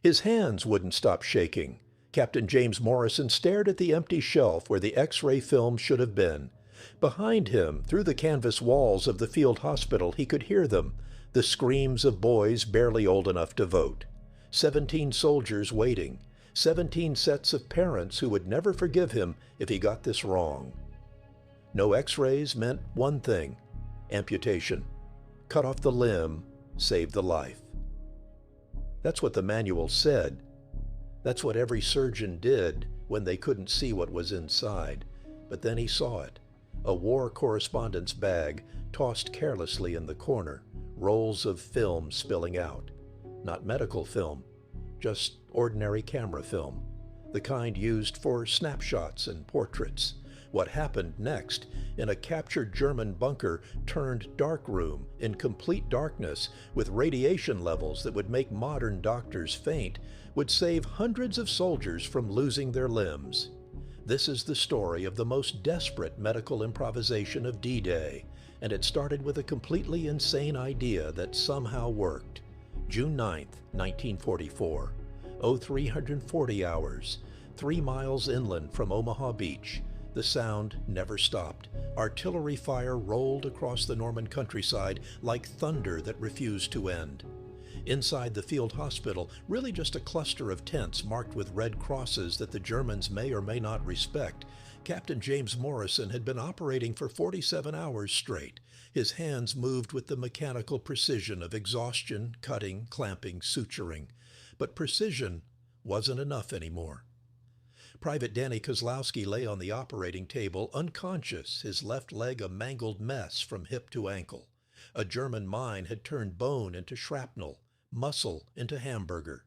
His hands wouldn't stop shaking. Captain James Morrison stared at the empty shelf where the X-ray film should have been. Behind him, through the canvas walls of the field hospital, he could hear them, the screams of boys barely old enough to vote. 17 soldiers waiting, 17 sets of parents who would never forgive him if he got this wrong. No X-rays meant one thing: amputation. Cut off the limb, save the life. That's what the manual said. That's what every surgeon did when they couldn't see what was inside. But then he saw it. A war correspondent's bag tossed carelessly in the corner, rolls of film spilling out. Not medical film, just ordinary camera film, the kind used for snapshots and portraits. What happened next, in a captured German bunker turned dark room in complete darkness with radiation levels that would make modern doctors faint, would save hundreds of soldiers from losing their limbs. This is the story of the most desperate medical improvisation of D-Day, and it started with a completely insane idea that somehow worked. June 9th, 1944, 0340 hours, 3 miles inland from Omaha Beach. The sound never stopped. Artillery fire rolled across the Norman countryside like thunder that refused to end. Inside the field hospital, really just a cluster of tents marked with red crosses that the Germans may or may not respect, Captain James Morrison had been operating for 47 hours straight. His hands moved with the mechanical precision of exhaustion, cutting, clamping, suturing. But precision wasn't enough anymore. Private Danny Kozlowski lay on the operating table, unconscious, his left leg a mangled mess from hip to ankle. A German mine had turned bone into shrapnel, muscle into hamburger.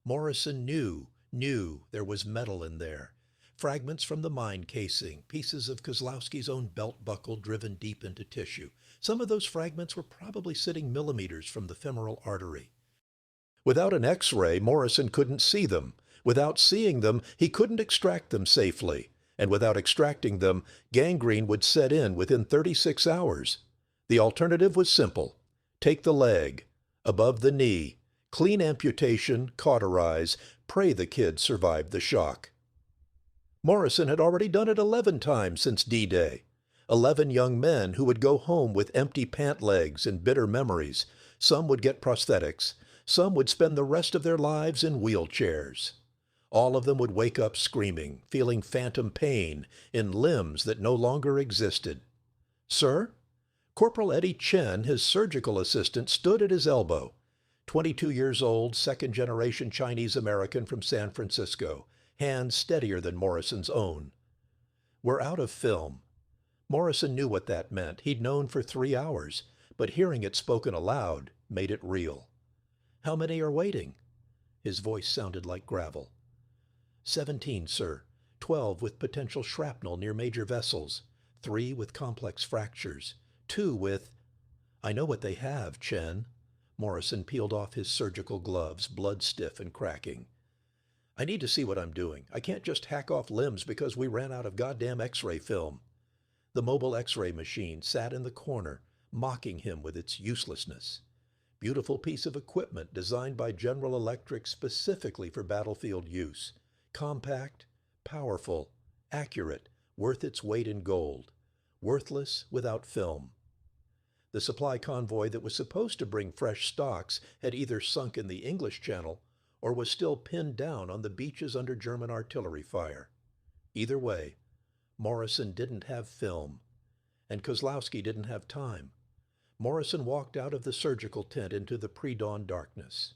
Morrison knew there was metal in there. Fragments from the mine casing, pieces of Kozlowski's own belt buckle driven deep into tissue. Some of those fragments were probably sitting millimeters from the femoral artery. Without an X-ray, Morrison couldn't see them. Without seeing them, he couldn't extract them safely. And without extracting them, gangrene would set in within 36 hours. The alternative was simple. Take the leg, above the knee, clean amputation, cauterize, pray the kid survived the shock. Morrison had already done it 11 times since D-Day. 11 young men who would go home with empty pant legs and bitter memories. Some would get prosthetics. Some would spend the rest of their lives in wheelchairs. All of them would wake up screaming, feeling phantom pain in limbs that no longer existed. "Sir?" Corporal Eddie Chen, his surgical assistant, stood at his elbow. 22 years old, second-generation Chinese-American from San Francisco, hands steadier than Morrison's own. "We're out of film." Morrison knew what that meant. He'd known for 3 hours, but hearing it spoken aloud made it real. "How many are waiting?" His voice sounded like gravel. 17, sir. 12 with potential shrapnel near major vessels. 3 with complex fractures. 2 with... I know what they have, Chen. Morrison peeled off his surgical gloves, blood stiff and cracking. I need to see what I'm doing. I can't just hack off limbs because we ran out of goddamn X-ray film. The mobile X-ray machine sat in the corner, mocking him with its uselessness. Beautiful piece of equipment designed by General Electric specifically for battlefield use. Compact, powerful, accurate, worth its weight in gold. Worthless without film. The supply convoy that was supposed to bring fresh stocks had either sunk in the English Channel or was still pinned down on the beaches under German artillery fire. Either way, Morrison didn't have film, and Kozlowski didn't have time. Morrison walked out of the surgical tent into the pre-dawn darkness.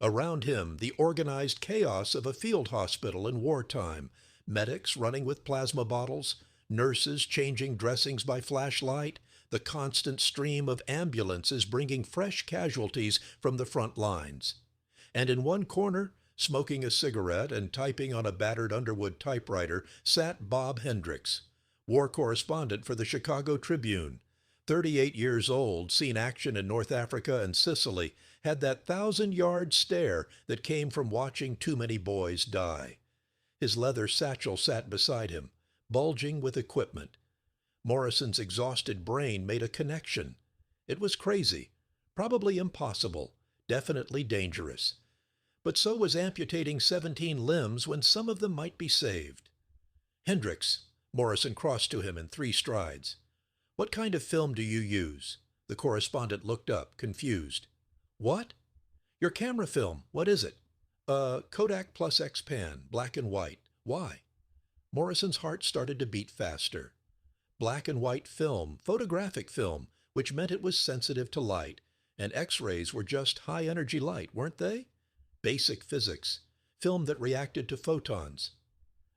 Around him, the organized chaos of a field hospital in wartime, medics running with plasma bottles, nurses changing dressings by flashlight, the constant stream of ambulances bringing fresh casualties from the front lines. And in one corner, smoking a cigarette and typing on a battered Underwood typewriter, sat Bob Hendricks, war correspondent for the Chicago Tribune. 38 years old, seen action in North Africa and Sicily, had that 1,000-yard stare that came from watching too many boys die. His leather satchel sat beside him, bulging with equipment. Morrison's exhausted brain made a connection. It was crazy, probably impossible, definitely dangerous. But so was amputating 17 limbs when some of them might be saved. Hendricks, Morrison crossed to him in 3 strides. What kind of film do you use? The correspondent looked up, confused. What? Your camera film, what is it? Kodak plus X-Pan, black and white. Why? Morrison's heart started to beat faster. Black and white film, photographic film, which meant it was sensitive to light, and X-rays were just high-energy light, weren't they? Basic physics, film that reacted to photons.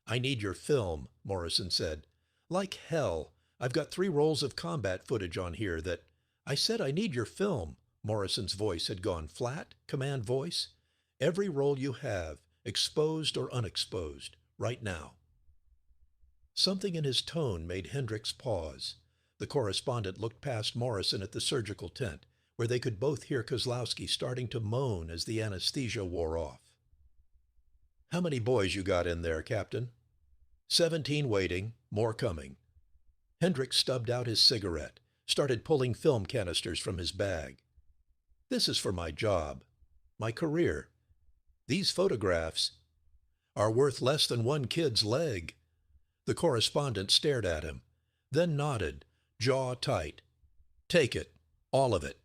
I need your film, Morrison said. Like hell, I've got 3 rolls of combat footage on here that... I said I need your film. Morrison's voice had gone flat, command voice. Every roll you have, exposed or unexposed, right now. Something in his tone made Hendricks pause. The correspondent looked past Morrison at the surgical tent, where they could both hear Kozlowski starting to moan as the anesthesia wore off. How many boys you got in there, Captain? 17 waiting, more coming. Hendricks stubbed out his cigarette, started pulling film canisters from his bag. This is for my job, my career. These photographs are worth less than one kid's leg. The correspondent stared at him, then nodded, jaw tight. Take it, all of it.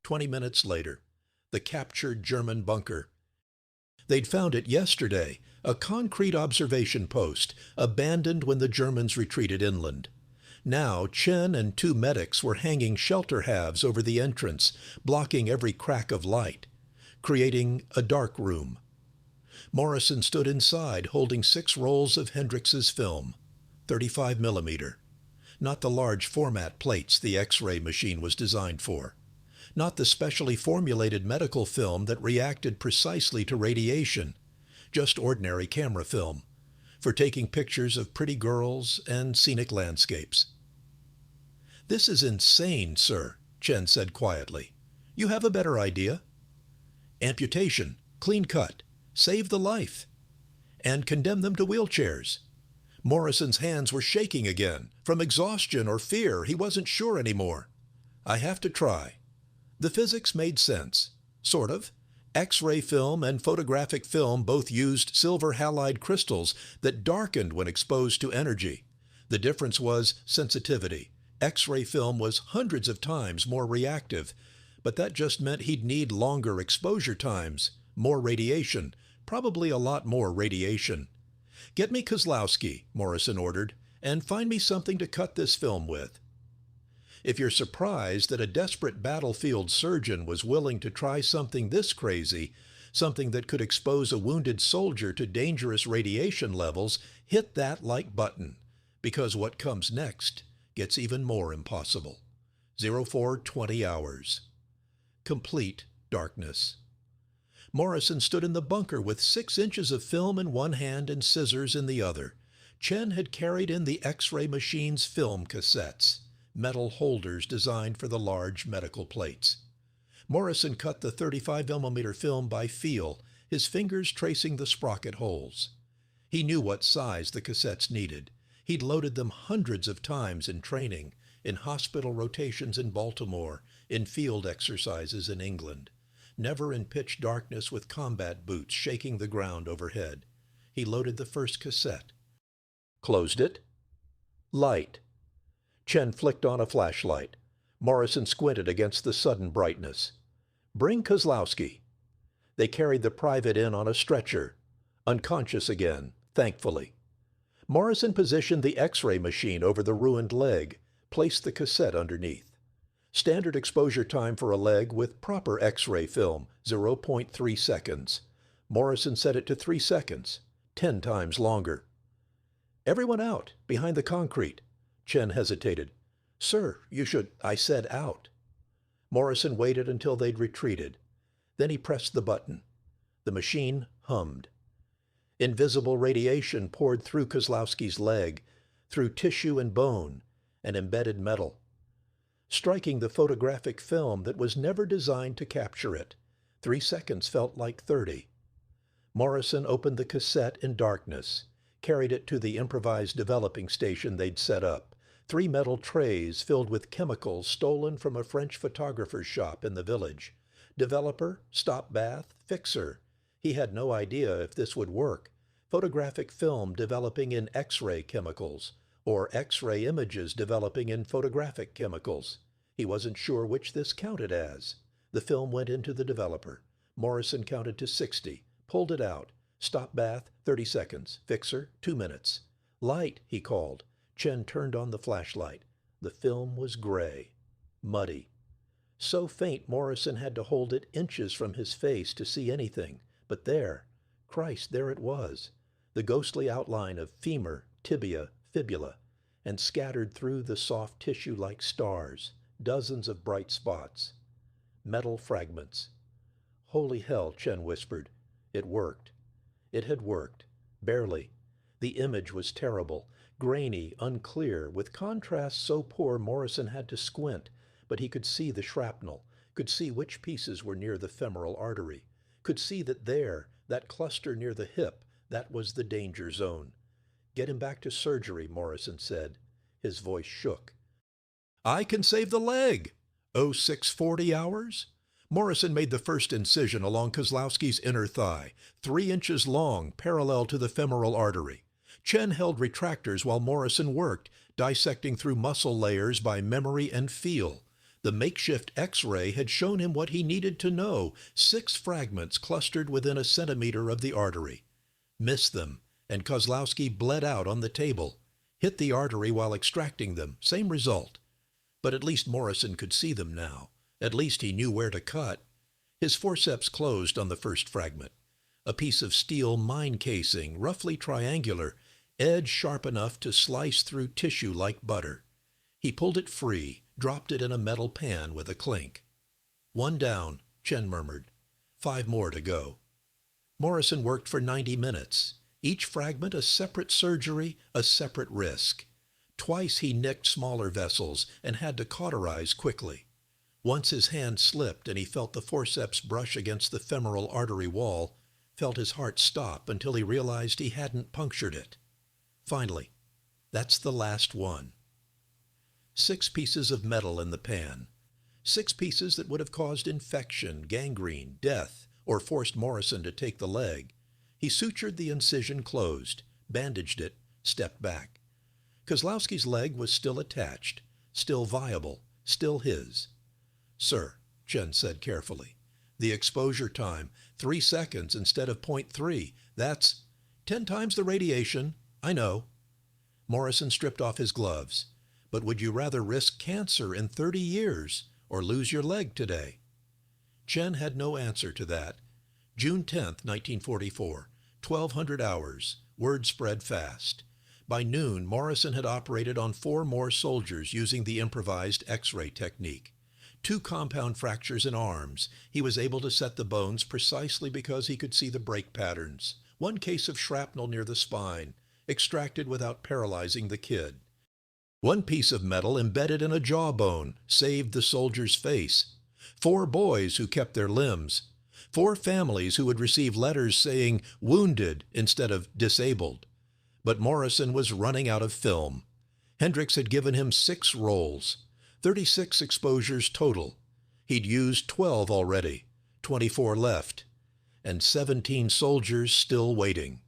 20 minutes later, the captured German bunker. They'd found it yesterday, a concrete observation post, abandoned when the Germans retreated inland. Now, Chen and 2 medics were hanging shelter halves over the entrance, blocking every crack of light, creating a dark room. Morrison stood inside, holding 6 rolls of Hendricks's film, 35 millimeter. Not the large format plates the X-ray machine was designed for. Not the specially formulated medical film that reacted precisely to radiation. Just ordinary camera film, for taking pictures of pretty girls and scenic landscapes. This is insane, sir, Chen said quietly. You have a better idea. Amputation, clean cut, save the life, and condemn them to wheelchairs. Morrison's hands were shaking again. From exhaustion or fear, he wasn't sure anymore. I have to try. The physics made sense, sort of. X-ray film and photographic film both used silver halide crystals that darkened when exposed to energy. The difference was sensitivity. X-ray film was hundreds of times more reactive, but that just meant he'd need longer exposure times, more radiation, probably a lot more radiation. Get me Kozlowski, Morrison ordered, and find me something to cut this film with. If you're surprised that a desperate battlefield surgeon was willing to try something this crazy, something that could expose a wounded soldier to dangerous radiation levels, hit that like button, because what comes next gets even more impossible. 0420 hours. Complete darkness. Morrison stood in the bunker with 6 inches of film in one hand and scissors in the other. Chen had carried in the X-ray machine's film cassettes, metal holders designed for the large medical plates. Morrison cut the 35mm film by feel, his fingers tracing the sprocket holes. He knew what size the cassettes needed. He'd loaded them hundreds of times in training, in hospital rotations in Baltimore, in field exercises in England. Never in pitch darkness with combat boots shaking the ground overhead. He loaded the first cassette. Closed it. Light. Chen flicked on a flashlight. Morrison squinted against the sudden brightness. Bring Kozlowski. They carried the private in on a stretcher. Unconscious again, thankfully. Morrison positioned the X-ray machine over the ruined leg, placed the cassette underneath. Standard exposure time for a leg with proper X-ray film, 0.3 seconds. Morrison set it to 3 seconds, 10 times longer. Everyone out, behind the concrete. Chen hesitated. Sir, you should... I said out. Morrison waited until they'd retreated. Then he pressed the button. The machine hummed. Invisible radiation poured through Kozlowski's leg, through tissue and bone, and embedded metal, striking the photographic film that was never designed to capture it. 3 seconds felt like 30. Morrison opened the cassette in darkness, carried it to the improvised developing station they'd set up. 3 metal trays filled with chemicals stolen from a French photographer's shop in the village. Developer, stop bath, fixer. He had no idea if this would work. Photographic film developing in X-ray chemicals, or X-ray images developing in photographic chemicals. He wasn't sure which this counted as. The film went into the developer. Morrison counted to 60, pulled it out. Stop bath, 30 seconds. Fixer, 2 minutes. Light, he called. Chen turned on the flashlight. The film was gray, muddy. So faint Morrison had to hold it inches from his face to see anything. But there, Christ, there it was. The ghostly outline of femur, tibia, fibula, and scattered through the soft tissue like stars, dozens of bright spots. Metal fragments. Holy hell, Chen whispered. It worked. It had worked. Barely. The image was terrible, grainy, unclear, with contrast so poor Morrison had to squint, but he could see the shrapnel, could see which pieces were near the femoral artery, could see that there, that cluster near the hip, that was the danger zone. Get him back to surgery, Morrison said. His voice shook. I can save the leg. 0640 hours? Morrison made the first incision along Kozlowski's inner thigh, 3 inches long, parallel to the femoral artery. Chen held retractors while Morrison worked, dissecting through muscle layers by memory and feel. The makeshift X-ray had shown him what he needed to know, 6 fragments clustered within a centimeter of the artery. Missed them, and Kozlowski bled out on the table. Hit the artery while extracting them, same result. But at least Morrison could see them now. At least he knew where to cut. His forceps closed on the first fragment. A piece of steel mine casing, roughly triangular, edge sharp enough to slice through tissue like butter. He pulled it free, dropped it in a metal pan with a clink. 1 down, Chen murmured. 5 more to go. Morrison worked for 90 minutes. Each fragment a separate surgery, a separate risk. Twice he nicked smaller vessels and had to cauterize quickly. Once his hand slipped and he felt the forceps brush against the femoral artery wall, felt his heart stop until he realized he hadn't punctured it. Finally, that's the last one. 6 pieces of metal in the pan. 6 pieces that would have caused infection, gangrene, death, or forced Morrison to take the leg. He sutured the incision closed, bandaged it, stepped back. Kozlowski's leg was still attached, still viable, still his. Sir, Chen said carefully, the exposure time, 3 seconds instead of 0.3. That's 10 times the radiation. I know. Morrison stripped off his gloves. But would you rather risk cancer in 30 years or lose your leg today? Chen had no answer to that. June 10th, 1944, 1200 hours. Word spread fast. By noon, Morrison had operated on 4 more soldiers using the improvised X-ray technique. 2 compound fractures in arms. He was able to set the bones precisely because he could see the break patterns. 1 case of shrapnel near the spine, extracted without paralyzing the kid. 1 piece of metal embedded in a jawbone saved the soldier's face. 4 boys who kept their limbs. 4 families who would receive letters saying wounded instead of disabled. But Morrison was running out of film. Hendricks had given him 6 rolls, 36 exposures total. He'd used 12 already, 24 left, and 17 soldiers still waiting.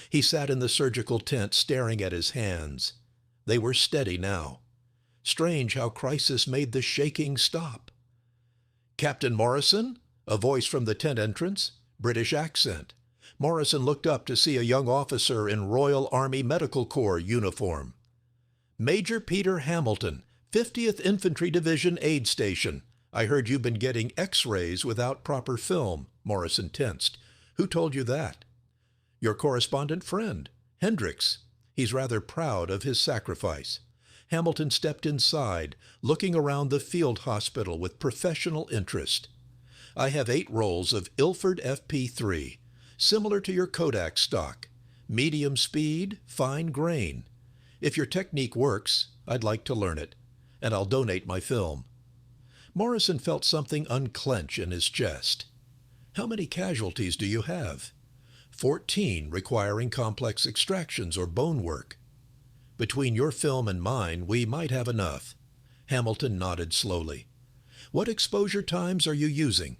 He sat in the surgical tent staring at his hands. They were steady now. Strange how crisis made the shaking stop. Captain Morrison? A voice from the tent entrance. British accent. Morrison looked up to see a young officer in Royal Army Medical Corps uniform. Major Peter Hamilton, 50th Infantry Division Aid Station. I heard you've been getting X-rays without proper film. Morrison tensed. Who told you that? Your correspondent friend, Hendricks. He's rather proud of his sacrifice. Hamilton stepped inside, looking around the field hospital with professional interest. I have 8 rolls of Ilford FP3, similar to your Kodak stock. Medium speed, fine grain. If your technique works, I'd like to learn it, and I'll donate my film. Morrison felt something unclench in his chest. How many casualties do you have? 14 requiring complex extractions or bone work. Between your film and mine, we might have enough. Hamilton nodded slowly. What exposure times are you using?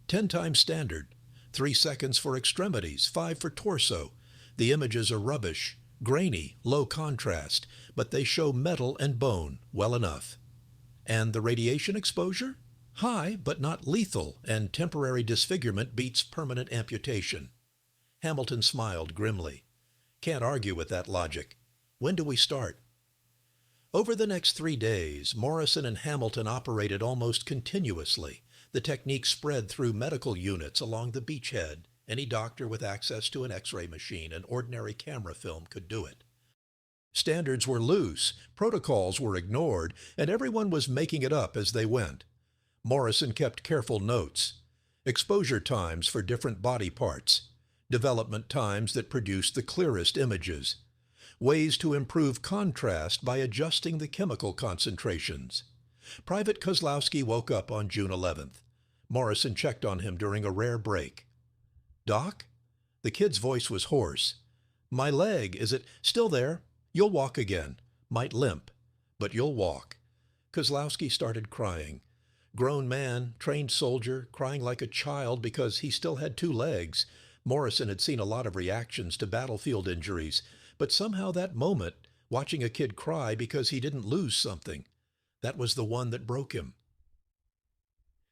10 times standard, 3 seconds for extremities, 5 for torso. The images are rubbish, grainy, low contrast, but they show metal and bone well enough. And the radiation exposure? High, but not lethal, and temporary disfigurement beats permanent amputation. Hamilton smiled grimly. Can't argue with that logic. When do we start? Over the next 3 days, Morrison and Hamilton operated almost continuously. The technique spread through medical units along the beachhead. Any doctor with access to an X-ray machine and ordinary camera film could do it. Standards were loose, protocols were ignored, and everyone was making it up as they went. Morrison kept careful notes. Exposure times for different body parts. Development times that produced the clearest images. Ways to improve contrast by adjusting the chemical concentrations. Private Kozlowski woke up on June 11th. Morrison checked on him during a rare break. "Doc?" The kid's voice was hoarse. "My leg, is it still there? You'll walk again. Might limp, but you'll walk." Kozlowski started crying. Grown man, trained soldier, crying like a child because he still had 2 legs. Morrison had seen a lot of reactions to battlefield injuries, but somehow that moment, watching a kid cry because he didn't lose something, that was the one that broke him.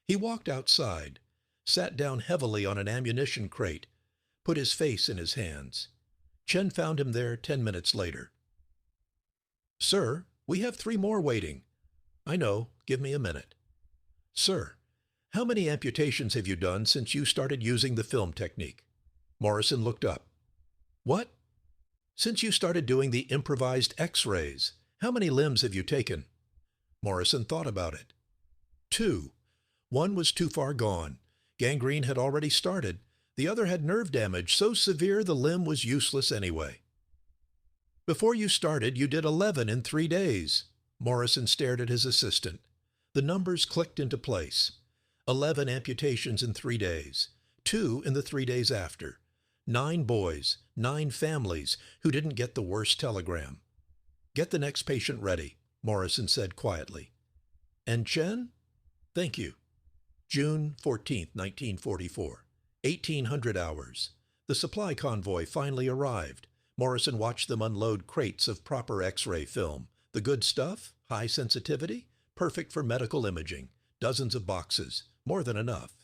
He walked outside, sat down heavily on an ammunition crate, put his face in his hands. Chen found him there 10 minutes later. "Sir, we have 3 more waiting." "I know. Give me a minute." "Sir, how many amputations have you done since you started using the film technique?" Morrison looked up. "What?" "Since you started doing the improvised X-rays, how many limbs have you taken?" Morrison thought about it. 2. One was too far gone. Gangrene had already started. The other had nerve damage so severe the limb was useless anyway. "Before you started, you did 11 in 3 days." Morrison stared at his assistant. The numbers clicked into place. 11 amputations in 3 days. 2 in the 3 days after. 9 boys, 9 families who didn't get the worst telegram. "Get the next patient ready," Morrison said quietly. "And Chen?" "Thank you." June 14, 1944. 1800 hours. The supply convoy finally arrived. Morrison watched them unload crates of proper X-ray film. The good stuff, high sensitivity, perfect for medical imaging. Dozens of boxes, more than enough.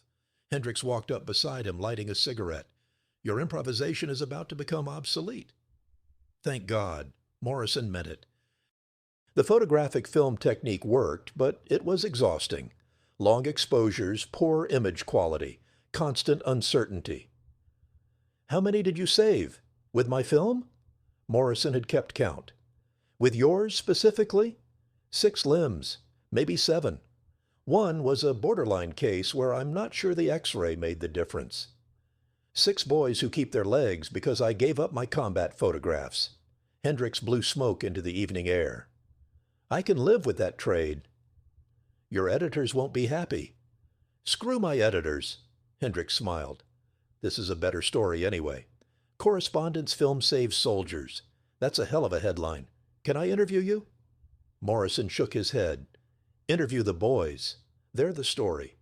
Hendricks walked up beside him, lighting a cigarette. "Your improvisation is about to become obsolete." Thank God. Morrison meant it. The photographic film technique worked, but it was exhausting. Long exposures, poor image quality, constant uncertainty. "How many did you save? With my film?" Morrison had kept count. "With yours specifically?" 6 limbs, maybe 7. One was a borderline case where I'm not sure the X-ray made the difference. 6 boys who keep their legs because I gave up my combat photographs." Hendricks blew smoke into the evening air. "I can live with that trade." "Your editors won't be happy." "Screw my editors." Hendricks smiled. "This is a better story anyway. Correspondence film saves soldiers. That's a hell of a headline. Can I interview you?" Morrison shook his head. "Interview the boys. They're the story."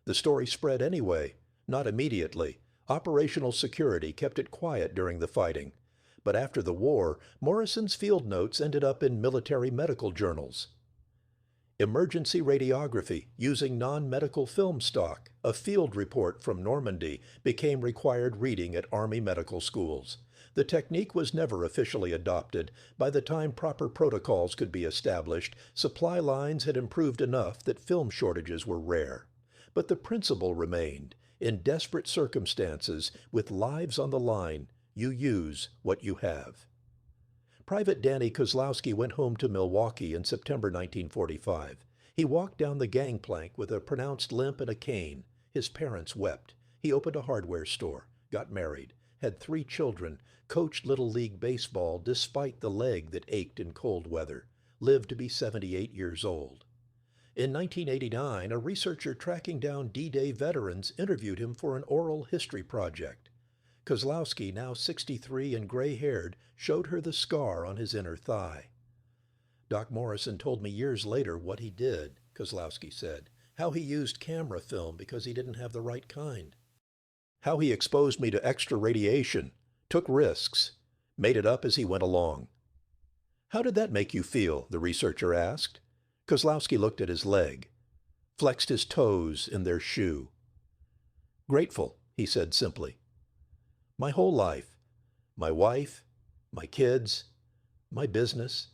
The story spread anyway, not immediately. Operational security kept it quiet during the fighting. But after the war, Morrison's field notes ended up in military medical journals. Emergency radiography using non-medical film stock, a field report from Normandy, became required reading at Army medical schools. The technique was never officially adopted. By the time proper protocols could be established, supply lines had improved enough that film shortages were rare. But the principle remained. In desperate circumstances, with lives on the line, you use what you have. Private Danny Kozlowski went home to Milwaukee in September 1945. He walked down the gangplank with a pronounced limp and a cane. His parents wept. He opened a hardware store, got married, had 3 children, coached Little League baseball despite the leg that ached in cold weather, lived to be 78 years old. In 1989, a researcher tracking down D-Day veterans interviewed him for an oral history project. Kozlowski, now 63 and gray-haired, showed her the scar on his inner thigh. "Doc Morrison told me years later what he did," Kozlowski said, "how he used camera film because he didn't have the right kind. How he exposed me to extra radiation, took risks, made it up as he went along. How did that make you feel? The researcher asked. Kozlowski looked at his leg, flexed his toes in their shoe. Grateful, he said simply. My whole life, my wife, my kids, my business,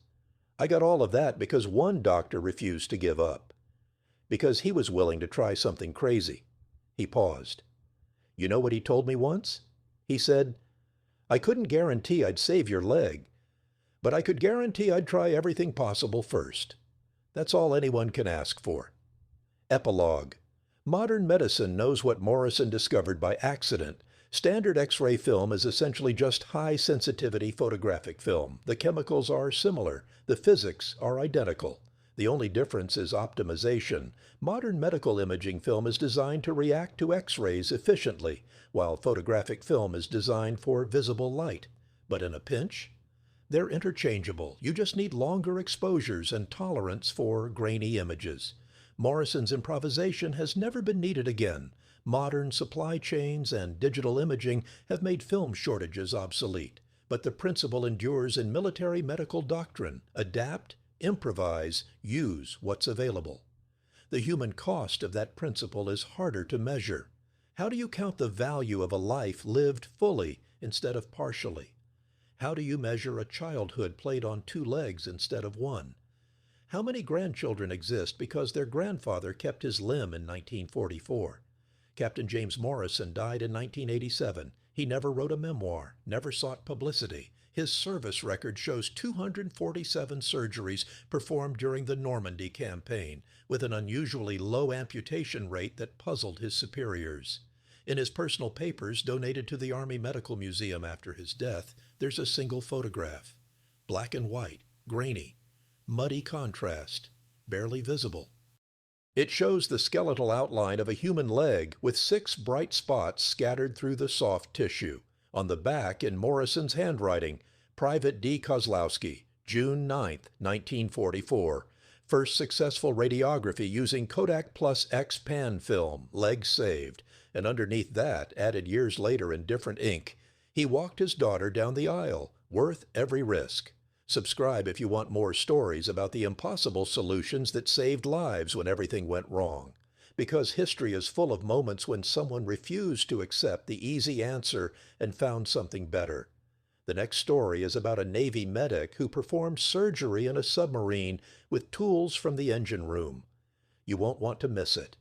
I got all of that because one doctor refused to give up. Because he was willing to try something crazy. He paused. You know what he told me once? He said, I couldn't guarantee I'd save your leg, but I could guarantee I'd try everything possible first. That's all anyone can ask for. Epilogue. Modern medicine knows what Morrison discovered by accident. Standard X-ray film is essentially just high-sensitivity photographic film. The chemicals are similar. The physics are identical. The only difference is optimization. Modern medical imaging film is designed to react to X-rays efficiently, while photographic film is designed for visible light. But in a pinch, they're interchangeable. You just need longer exposures and tolerance for grainy images. Morrison's improvisation has never been needed again. Modern supply chains and digital imaging have made film shortages obsolete. But the principle endures in military medical doctrine. Adapt, improvise, use what's available. The human cost of that principle is harder to measure. How do you count the value of a life lived fully instead of partially? How do you measure a childhood played on two legs instead of one? How many grandchildren exist because their grandfather kept his limb in 1944? Captain James Morrison died in 1987. He never wrote a memoir, never sought publicity. His service record shows 247 surgeries performed during the Normandy campaign, with an unusually low amputation rate that puzzled his superiors. In his personal papers donated to the Army Medical Museum after his death, there's a single photograph. Black and white, grainy, muddy contrast, barely visible. It shows the skeletal outline of a human leg with 6 bright spots scattered through the soft tissue. On the back, in Morrison's handwriting, Private D. Kozlowski, June 9, 1944. First successful radiography using Kodak Plus X pan film, leg saved. And underneath that, added years later in different ink, he walked his daughter down the aisle, worth every risk. Subscribe if you want more stories about the impossible solutions that saved lives when everything went wrong. Because history is full of moments when someone refused to accept the easy answer and found something better. The next story is about a Navy medic who performed surgery in a submarine with tools from the engine room. You won't want to miss it.